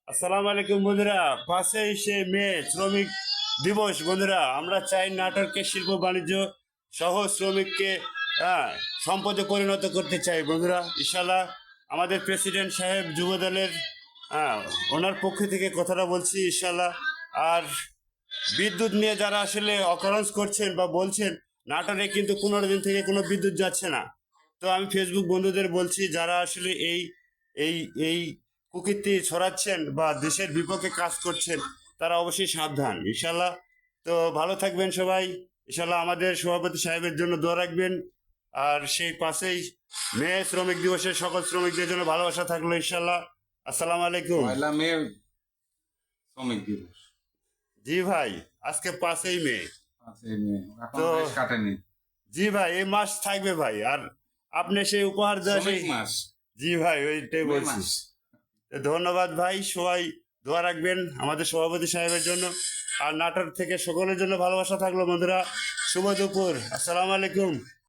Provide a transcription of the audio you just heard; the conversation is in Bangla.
আসসালামু আলাইকুম বন্ধুরা। 5শে মে শ্রমিক দিবস বন্ধুরা। আমরা চাই নাটোরকে শিল্প বাণিজ্য সহ শ্রমিককে হ্যাঁ, সম্পদে পরিণত করতে চাই বন্ধুরা। ইনশাল্লাহ আমাদের প্রেসিডেন্ট সাহেব যুবদলের হ্যাঁ, ওনার পক্ষ থেকে কথাটা বলছি ইনশাল্লাহ। আর বিদ্যুৎ নিয়ে যারা আসলে অকারেন্স করছেন বা বলছেন, নাটোরে কিন্তু 15 দিন থেকে কোনো বিদ্যুৎ যাচ্ছে না। তো আমি ফেসবুক বন্ধুদের বলছি, যারা আসলে এই এই কুকীর্তি ছড়াচ্ছেন বা দেশের বিপক্ষে কাজ করছেন, তারা অবশ্যই সাবধান ইনশাল্লাহ। তো ভালো থাকবেন সবাই ইনশাল্লাহ। আমাদের সভাপতি সাহেবের জন্য দোয়া রাখবেন। আর সেই 5ই মে শ্রমিক দিবসের সকল শ্রমিকদের জন্য ভালোবাসা থাকলো ইনশাল্লাহ। আসসালামু আলাইকুম। 1 মে শ্রমিক দিবস। জি ভাই, আজকে 5ই মে। 5 মে এখন তো বেশ কাটেনি। জি ভাই, এই মাস থাকবে ভাই। আর আপনি সেই উপহার দেওয়া শ্রমিক সেই মাস, জি ভাই, ওইটাই মে বলছি। মাস। তো ধন্যবাদ ভাই, সবাই দোয়া রাখবেন আমাদের সভাপতি সাহেবের জন্য। আর নাটোর থেকে সকলের জন্য ভালোবাসা থাকলো বন্ধুরা। শুভ দুপুর, আসসালামু আলাইকুম।